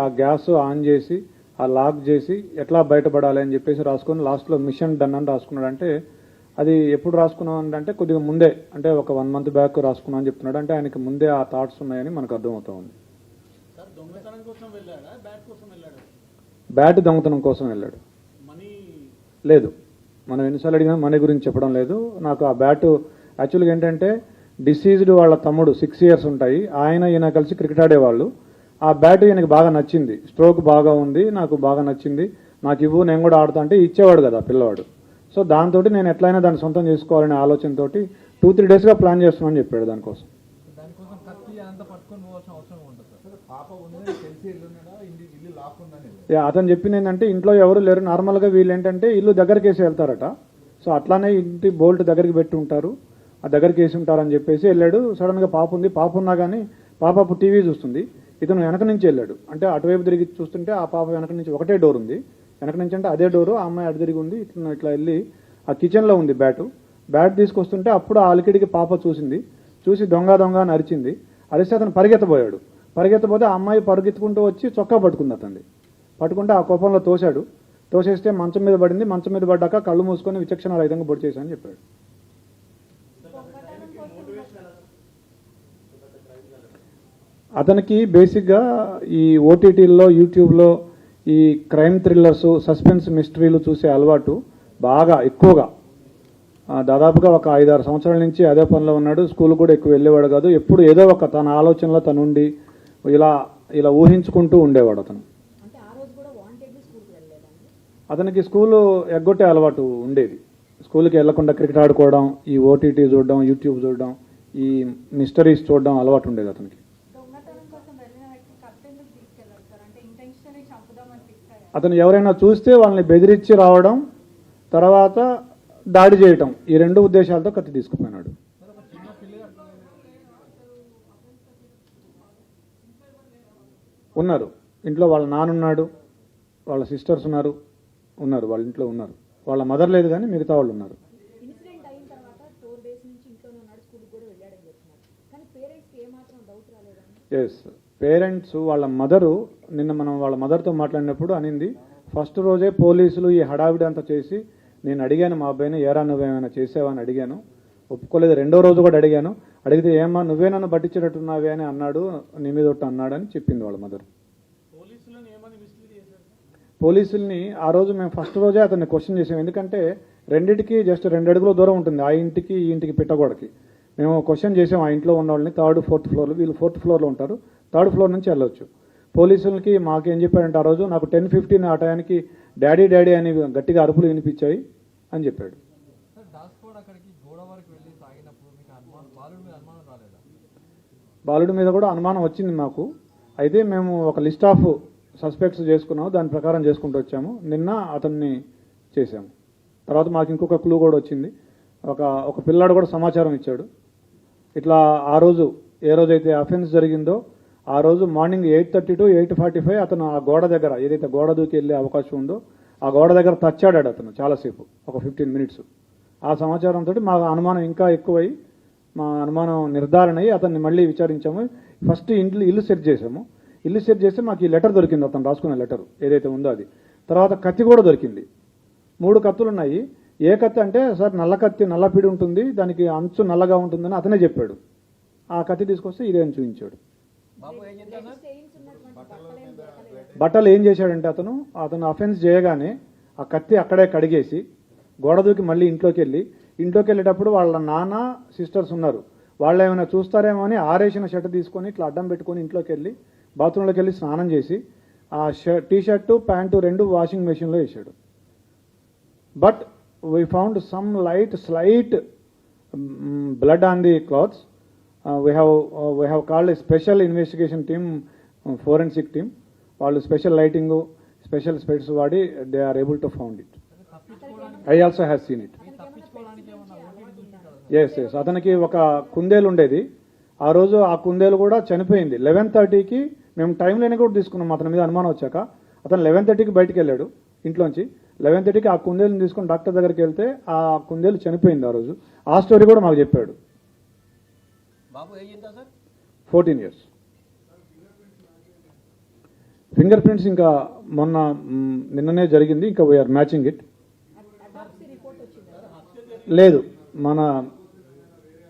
ఆ gas on చేసి ఆ లాక్ చేసి ఎట్లా బయటపడాలి అని చెప్పేసి రాసుకొని లాస్ట్లో మిషన్ డన్ అని రాసుకున్నాడు. అంటే అది ఎప్పుడు రాసుకున్నాం అంటే కొద్దిగా ముందే, అంటే ఒక 1 month బ్యాక్ రాసుకున్నాం అని చెప్తున్నాడు. అంటే ఆయనకి ముందే ఆ థాట్స్ ఉన్నాయని మనకు అర్థమవుతా ఉంది. బ్యాట్ దొంగతనం కోసం వెళ్ళాడు. లేదు, మనం ఎన్నిసార్లు అడిగినా మనీ గురించి చెప్పడం లేదు. నాకు ఆ బ్యాట్ యాక్చువల్గా ఏంటంటే డిసీజ్డ్ వాళ్ళ తమ్ముడు 6 years ఉంటాయి, ఆయన ఈయన కలిసి క్రికెట్ ఆడేవాళ్ళు. ఆ బ్యాట్ ఈయనకి బాగా నచ్చింది, స్ట్రోక్ బాగా ఉంది, నాకు బాగా నచ్చింది, నాకు ఇవ్వు నేను కూడా ఆడుతా అంటే ఇచ్చేవాడు కదా పిల్లవాడు. సో దాంతో నేను ఎట్లయినా దాన్ని సొంతం చేసుకోవాలనే ఆలోచనతో 2-3 daysగా ప్లాన్ చేస్తున్నాను చెప్పాడు. దానికోసం అతను చెప్పింది ఏంటంటే ఇంట్లో ఎవరు లేరు, నార్మల్గా వీళ్ళు ఏంటంటే ఇల్లు దగ్గరికి వేసి వెళ్తారట. సో అట్లానే ఇంటి బోల్ట్ దగ్గరికి పెట్టి ఉంటారు, ఆ దగ్గరికి వేసి ఉంటారని చెప్పేసి వెళ్ళాడు. సడన్గా పాప ఉంది, పాప ఉన్నా కానీ పాప అప్పుడు టీవీ చూస్తుంది, ఇతను వెనక నుంచి వెళ్ళాడు. అంటే అటువైపు తిరిగి చూస్తుంటే ఆ పాప వెనక నుంచి ఒకటే డోర్ ఉంది, వెనక నుంచి అంటే అదే డోరు, ఆ అమ్మాయి అటు తిరిగి ఉంది. ఇట్లా వెళ్ళి ఆ కిచెన్లో ఉంది బ్యాట్ తీసుకొస్తుంటే అప్పుడు ఆ అలికిడికి పాప చూసి దొంగ అని అరిచింది. అరిస్తే అతను పరిగెత్తబోతే ఆ అమ్మాయి పరిగెత్తుకుంటూ వచ్చి చొక్కా పట్టుకుంది. పట్టుకుంటే ఆ కోపంలో తోసేస్తే మంచం మీద పడింది. మంచం మీద పడ్డాక కళ్ళు మూసుకొని విచక్షణ రహితంగా పొడి చేశానని చెప్పాడు. అతనికి బేసిక్గా ఈ ఓటీటీల్లో యూట్యూబ్లో ఈ క్రైమ్ థ్రిల్లర్స్, సస్పెన్స్ మిస్టరీలు చూసే అలవాటు బాగా ఎక్కువగా, దాదాపుగా ఒక 5-6 సంవత్సరాల నుంచి అదే పనిలో ఉన్నాడు. స్కూల్ కూడా ఎక్కువ వెళ్ళేవాడు కాదు, ఎప్పుడు ఏదో ఒక తన ఆలోచనలో తనుండి ఇలా ఊహించుకుంటూ ఉండేవాడు. అతనికి స్కూలు ఎగ్గొట్టే అలవాటు ఉండేది. స్కూల్కి వెళ్లకుండా క్రికెట్ ఆడుకోవడం, ఈ ఓటీటీ చూడడం, యూట్యూబ్ చూడడం, ఈ మిస్టరీస్ చూడడం అలవాటు ఉండేది అతనికి. అతను ఎవరైనా చూస్తే వాళ్ళని బెదిరించి రావడం, తర్వాత దాడి చేయటం, ఈ 2 ఉద్దేశాలతో కత్తి తీసుకుపోయినాడు. ఉన్నారు ఇంట్లో, వాళ్ళ నాన్నున్నాడు, వాళ్ళ సిస్టర్స్ ఉన్నారు, వాళ్ళ ఇంట్లో ఉన్నారు. వాళ్ళ మదర్ లేదు కానీ మిగతా వాళ్ళు ఉన్నారు. ఎస్, పేరెంట్స్ వాళ్ళ మదరు నిన్న మనం వాళ్ళ మదర్తో మాట్లాడినప్పుడు అనింది, ఫస్ట్ రోజే పోలీసులు ఈ హడావిడి అంతా చేసి నేను అడిగాను మా అబ్బాయిని, ఏరా నువ్వేమైనా చేసావని అడిగాను, ఒప్పుకోలేదు. 2వ రోజు కూడా అడిగితే ఏమా నువ్వే నన్ను పట్టించేటట్టున్నావే అని అన్నాడు, నీ మీద ఒకటి అన్నాడని చెప్పింది వాళ్ళ మదర్. పోలీసుల్ని ఆ రోజు మేము ఫస్ట్ రోజే అతన్ని క్వశ్చన్ చేసాం, ఎందుకంటే రెండింటికి జస్ట్ 2 అడుగుల దూరం ఉంటుంది, ఆ ఇంటికి ఈ ఇంటికి పిట్టగోడకి. మేము క్వశ్చన్ చేసాం ఆ ఇంట్లో ఉన్న వాళ్ళని, 3rd, 4th floor, వీళ్ళు 4th floorలో ఉంటారు, 3rd floor నుంచి వెళ్ళొచ్చు. పోలీసులకి మాకేం చెప్పాడంటే ఆ రోజు నాకు 10:15 ఆ టయానికి డాడీ అని గట్టిగా అరుపులు వినిపించాయి అని చెప్పాడు. బాలుడి మీద కూడా అనుమానం వచ్చింది మాకు. అయితే మేము ఒక లిస్ట్ ఆఫ్ సస్పెక్ట్స్ చేసుకున్నాము, దాని ప్రకారం చేసుకుంటూ వచ్చాము. నిన్న అతన్ని చేశాము. తర్వాత మాకు ఇంకొక క్లూ కూడా వచ్చింది, ఒక పిల్లాడు కూడా సమాచారం ఇచ్చాడు. ఇట్లా ఆ రోజు ఏ రోజైతే అఫెన్స్ జరిగిందో ఆ రోజు మార్నింగ్ 8:30 to 8:45 అతను ఆ గోడ దగ్గర, ఏదైతే గోడ దూకి వెళ్ళే అవకాశం ఉందో ఆ గోడ దగ్గర తచ్చాడాడు అతను చాలాసేపు, ఒక 15 minutes. ఆ సమాచారంతో మా అనుమానం ఇంకా ఎక్కువై, మా అనుమానం నిర్ధారణ అయ్యి అతన్ని మళ్ళీ విచారించాము. ఫస్ట్ ఇల్లు సెర్చ్ చేసాము. ఇల్లు సెర్చ్ చేస్తే మాకు ఈ లెటర్ దొరికింది, అతను రాసుకున్న లెటర్ ఏదైతే ఉందో అది. తర్వాత కత్తి కూడా దొరికింది, 3 కత్తులు ఉన్నాయి. ఏ కత్తి అంటే సార్ నల్ల కత్తి, నల్లపిడి ఉంటుంది, దానికి అంచు నల్లగా ఉంటుందని అతనే చెప్పాడు. ఆ కత్తి తీసుకొస్తే ఇదే అని చూపించాడు. బట్టలు ఏం చేశాడంటే అతను అఫెన్స్ చేయగానే ఆ కత్తి అక్కడే కడిగేసి గోడ దూకి మళ్ళీ ఇంట్లోకి వెళ్ళేటప్పుడు వాళ్ళ నాన్న సిస్టర్స్ ఉన్నారు, వాళ్ళు ఏమైనా చూస్తారేమో అని ఆరేసిన షర్ట్ తీసుకొని ఇట్లా అడ్డం పెట్టుకొని ఇంట్లోకి వెళ్ళి బాత్రూంలోకి వెళ్ళి స్నానం చేసి ఆ టీ-షర్టు ప్యాంటు 2 వాషింగ్ మెషిన్లో వేసాడు. But we found some slight blood on the clothes. We have called a special investigation team, forensic team. వాళ్ళు స్పెషల్ లైటింగ్, స్పెషల్ స్పెట్స్ వాడి they are able to found it. I also have seen it. Yes, అతనికి ఒక కుందేలు ఉండేది. ఆ రోజు ఆ కుందేలు కూడా చనిపోయింది. 11:30కి మేము టైం లేని కూడా తీసుకున్నాం అతని మీద అనుమానం వచ్చాక. అతను 11:30కి బయటికి వెళ్ళాడు ఇంట్లోంచి. 11:30కి ఆ కుందేలుని తీసుకుని డాక్టర్ దగ్గరికి వెళ్తే ఆ కుందేలు చనిపోయింది ఆ రోజు. ఆ స్టోరీ కూడా మాకు చెప్పాడు. 14 years. ఫింగర్ ప్రింట్స్ ఇంకా మొన్న నిన్ననే జరిగింది, ఇంకా వీఆర్ మ్యాచింగ్ ఇట్. లేదు,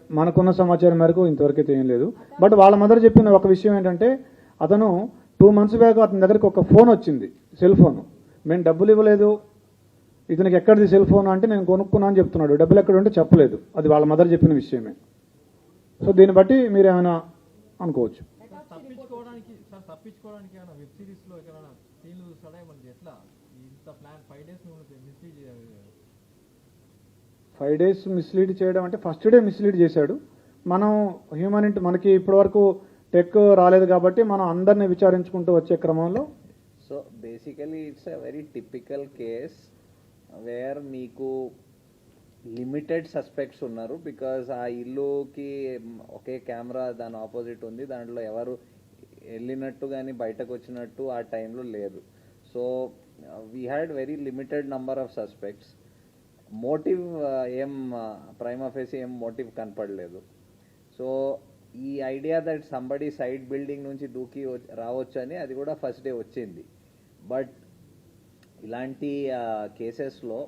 మనకున్న సమాచారం మేరకు ఇంతవరకైతే ఏం లేదు. బట్ వాళ్ళ మదర్ చెప్పిన ఒక విషయం ఏంటంటే, అతను 2 months బ్యాక్ అతని దగ్గరికి ఒక ఫోన్ వచ్చింది, సెల్ ఫోన్. మేము డబ్బులు ఇవ్వలేదు, ఇతనికి ఎక్కడిది సెల్ ఫోన్ అంటే నేను కొనుక్కున్నా అని చెప్తున్నాడు. డబ్బులు ఎక్కడ ఉంటే చెప్పలేదు. అది వాళ్ళ మదర్ చెప్పిన విషయమే. సో దీన్ని బట్టి మీరు ఏమైనా అనుకోవచ్చు. తప్పించుకోవడానికి వెబ్ సిరీస్ లో ఎక్కడైనా సీన్లు చూస్తాడా మనకి? ఎట్లా ఇంత plan 5 days mislead 5 days mislead చేయడం అంటే ఫస్ట్ డే మిస్లీడ్ చేశాడు. మనం మనకి ఇప్పటివరకు టెక్ రాలేదు కాబట్టి మనం అందరిని విచారించుకుంటూ వచ్చే క్రమంలో. So basically it's a very typical case where మీకు లిమిటెడ్ సస్పెక్ట్స్ ఉన్నారు. బికాజ్ ఆ ఇల్లుకి ఒకే కెమెరా దాని ఆపోజిట్ ఉంది, దాంట్లో ఎవరు వెళ్ళినట్టు కానీ బయటకు వచ్చినట్టు ఆ టైంలో లేదు. So we had very limited number of suspects. Motive prima facie ఏం మోటివ్ కనపడలేదు. సో ఈ idea that somebody side building నుంచి దూకి రావచ్చు అని అది కూడా ఫస్ట్ డే వచ్చింది. బట్ ఇలాంటి కేసెస్లో